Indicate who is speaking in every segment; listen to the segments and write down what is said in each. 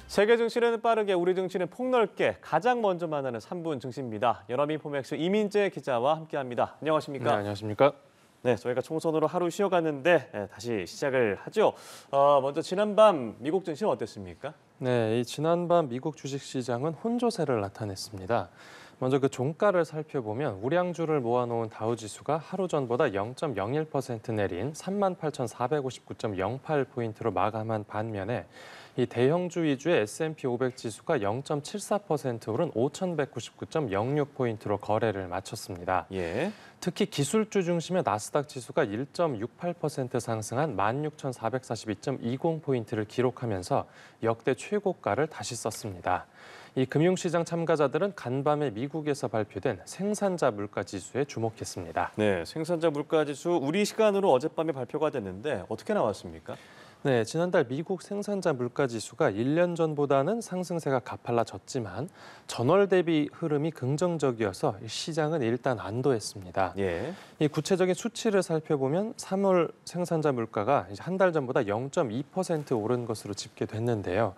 Speaker 1: 세계 증시는 빠르게, 우리 증시는 폭넓게 가장 먼저 만나는 3분 증시입니다. 연합인포맥스 이민재 기자와 함께합니다. 안녕하십니까?
Speaker 2: 네, 안녕하십니까?
Speaker 1: 네, 저희가 총선으로 하루 쉬어갔는데 다시 시작을 하죠. 먼저 지난밤 미국 증시는 어땠습니까?
Speaker 2: 네, 이 지난밤 미국 주식시장은 혼조세를 나타냈습니다. 먼저 그 종가를 살펴보면 우량주를 모아놓은 다우지수가 하루 전보다 0.01% 내린 38,459.08포인트로 마감한 반면에 이 대형주 위주의 S&P 500 지수가 0.74% 오른 5,199.06포인트로 거래를 마쳤습니다.
Speaker 1: 예.
Speaker 2: 특히 기술주 중심의 나스닥 지수가 1.68% 상승한 16,442.20포인트를 기록하면서 역대 최고가를 다시 썼습니다. 이 금융시장 참가자들은 간밤에 미국에서 발표된 생산자 물가지수에 주목했습니다.
Speaker 1: 네, 생산자 물가지수 우리 시간으로 어젯밤에 발표가 됐는데 어떻게 나왔습니까?
Speaker 2: 네, 지난달 미국 생산자 물가지수가 1년 전보다는 상승세가 가팔라졌지만 전월 대비 흐름이 긍정적이어서 시장은 일단 안도했습니다.
Speaker 1: 예.
Speaker 2: 이 구체적인 수치를 살펴보면 3월 생산자 물가가 한 달 전보다 0.2% 오른 것으로 집계됐는데요.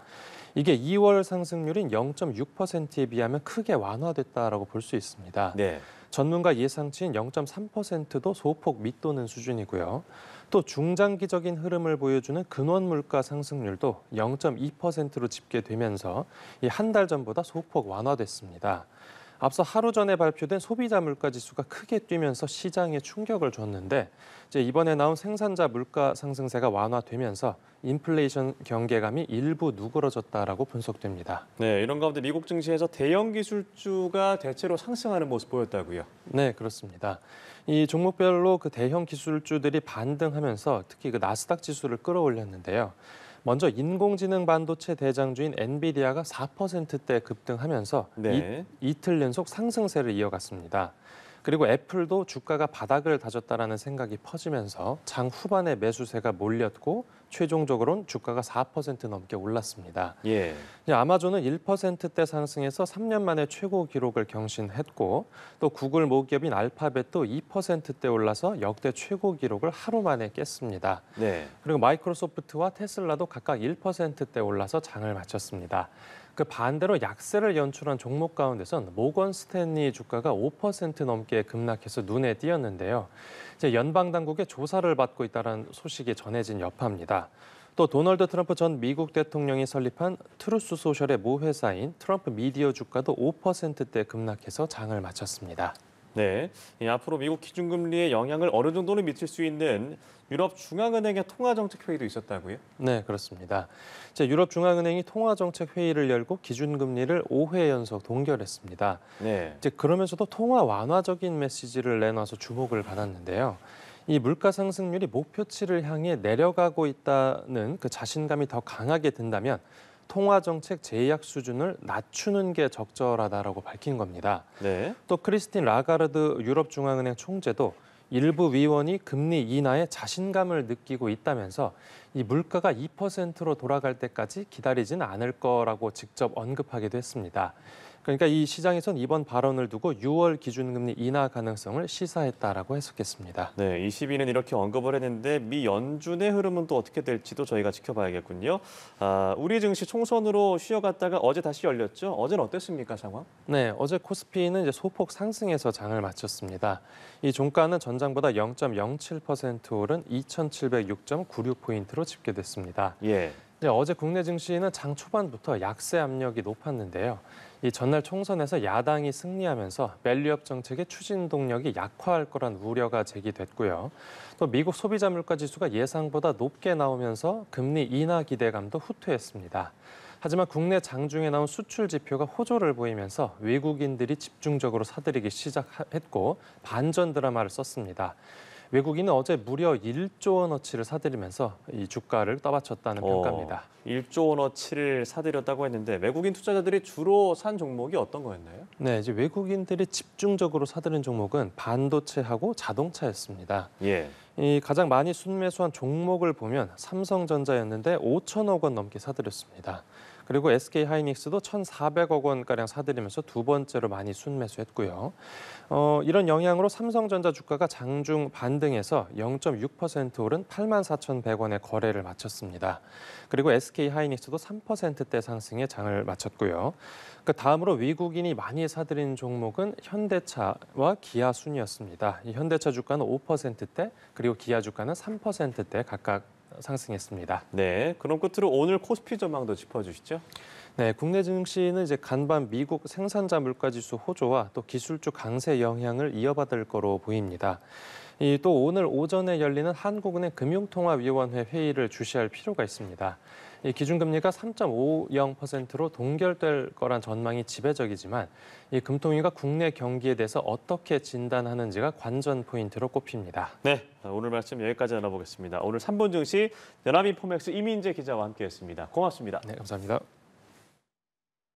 Speaker 2: 이게 2월 상승률인 0.6%에 비하면 크게 완화됐다라고 볼 수 있습니다.
Speaker 1: 네.
Speaker 2: 전문가 예상치인 0.3%도 소폭 밑도는 수준이고요. 또 중장기적인 흐름을 보여주는 근원 물가 상승률도 0.2%로 집계되면서 한 달 전보다 소폭 완화됐습니다. 앞서 하루 전에 발표된 소비자 물가 지수가 크게 뛰면서 시장에 충격을 줬는데 이번에 나온 생산자 물가 상승세가 완화되면서 인플레이션 경계감이 일부 누그러졌다라고 분석됩니다.
Speaker 1: 네, 이런 가운데 미국 증시에서 대형 기술주가 대체로 상승하는 모습 보였다고요?
Speaker 2: 네, 그렇습니다. 이 종목별로 그 대형 기술주들이 반등하면서 특히 그 나스닥 지수를 끌어올렸는데요. 먼저 인공지능 반도체 대장주인 엔비디아가 4%대 급등하면서
Speaker 1: 네.
Speaker 2: 이틀 연속 상승세를 이어갔습니다. 그리고 애플도 주가가 바닥을 다졌다라는 생각이 퍼지면서 장 후반에 매수세가 몰렸고 최종적으로는 주가가 4% 넘게 올랐습니다.
Speaker 1: 예.
Speaker 2: 아마존은 1%대 상승해서 3년 만에 최고 기록을 경신했고 또 구글 모기업인 알파벳도 2%대 올라서 역대 최고 기록을 하루 만에 깼습니다.
Speaker 1: 네.
Speaker 2: 그리고 마이크로소프트와 테슬라도 각각 1%대 올라서 장을 마쳤습니다. 그 반대로 약세를 연출한 종목 가운데선 모건 스탠리 주가가 5% 넘게 급락해서 눈에 띄었는데요. 이제 연방 당국의 조사를 받고 있다는 소식이 전해진 여파입니다. 또 도널드 트럼프 전 미국 대통령이 설립한 트루스 소셜의 모회사인 트럼프 미디어 주가도 5%대 급락해서 장을 마쳤습니다.
Speaker 1: 네, 앞으로 미국 기준금리의 영향을 어느 정도는 미칠 수 있는 유럽 중앙은행의 통화정책 회의도 있었다고요?
Speaker 2: 네, 그렇습니다. 유럽 중앙은행이 통화정책 회의를 열고 기준금리를 5회 연속 동결했습니다.
Speaker 1: 네.
Speaker 2: 그러면서도 통화 완화적인 메시지를 내놔서 주목을 받았는데요. 이 물가 상승률이 목표치를 향해 내려가고 있다는 그 자신감이 더 강하게 든다면 통화정책 제약 수준을 낮추는 게 적절하다라고 밝힌 겁니다.
Speaker 1: 네.
Speaker 2: 또 크리스틴 라가르드 유럽 중앙은행 총재도 일부 위원이 금리 인하에 자신감을 느끼고 있다면서 이 물가가 2%로 돌아갈 때까지 기다리지는 않을 거라고 직접 언급하기도 했습니다. 그러니까 이 시장에선 이번 발언을 두고 6월 기준금리 인하 가능성을 시사했다라고 해석했습니다.
Speaker 1: 네, 22는 이렇게 언급을 했는데 미 연준의 흐름은 또 어떻게 될지도 저희가 지켜봐야겠군요. 우리 증시 총선으로 쉬어갔다가 어제 다시 열렸죠? 어제는 어땠습니까, 상황?
Speaker 2: 네, 어제 코스피는 이제 소폭 상승해서 장을 마쳤습니다. 이 종가는 전장보다 0.07% 오른 2,706.96포인트로 집계됐습니다.
Speaker 1: 예.
Speaker 2: 어제 국내 증시는 장 초반부터 약세 압력이 높았는데요. 이 전날 총선에서 야당이 승리하면서 밸류업 정책의 추진 동력이 약화할 거란 우려가 제기됐고요. 또 미국 소비자 물가 지수가 예상보다 높게 나오면서 금리 인하 기대감도 후퇴했습니다. 하지만 국내 장중에 나온 수출 지표가 호조를 보이면서 외국인들이 집중적으로 사들이기 시작했고 반전 드라마를 썼습니다. 외국인은 어제 무려 1조 원어치를 사들이면서 이 주가를 떠받쳤다는 평가입니다.
Speaker 1: 1조 원어치를 사들였다고 했는데 외국인 투자자들이 주로 산 종목이 어떤 거였나요?
Speaker 2: 네, 이제 외국인들이 집중적으로 사들인 종목은 반도체하고 자동차였습니다.
Speaker 1: 예.
Speaker 2: 이 가장 많이 순매수한 종목을 보면 삼성전자였는데 5천억 원 넘게 사들였습니다. 그리고 SK하이닉스도 1,400억 원가량 사들이면서 두 번째로 많이 순매수했고요. 이런 영향으로 삼성전자 주가가 장중 반등해서 0.6% 오른 84,100원에 거래를 마쳤습니다. 그리고 SK하이닉스도 3%대 상승에 장을 마쳤고요. 그 다음으로 외국인이 많이 사들인 종목은 현대차와 기아 순이었습니다. 이 현대차 주가는 5%대, 그리고 기아 주가는 3%대 각각 상승했습니다.
Speaker 1: 네, 그럼 끝으로 오늘 코스피 전망도 짚어주시죠.
Speaker 2: 네, 국내 증시는 이제 간밤 미국 생산자 물가지수 호조와 또 기술주 강세 영향을 이어받을 거로 보입니다. 또 오늘 오전에 열리는 한국은행 금융통화위원회 회의를 주시할 필요가 있습니다. 이 기준금리가 3.50%로 동결될 거란 전망이 지배적이지만 이 금통위가 국내 경기에 대해서 어떻게 진단하는지가 관전 포인트로 꼽힙니다.
Speaker 1: 네, 오늘 말씀 여기까지 나눠보겠습니다. 오늘 3분 증시 연합인포맥스 이민재 기자와 함께했습니다. 고맙습니다.
Speaker 2: 네, 감사합니다.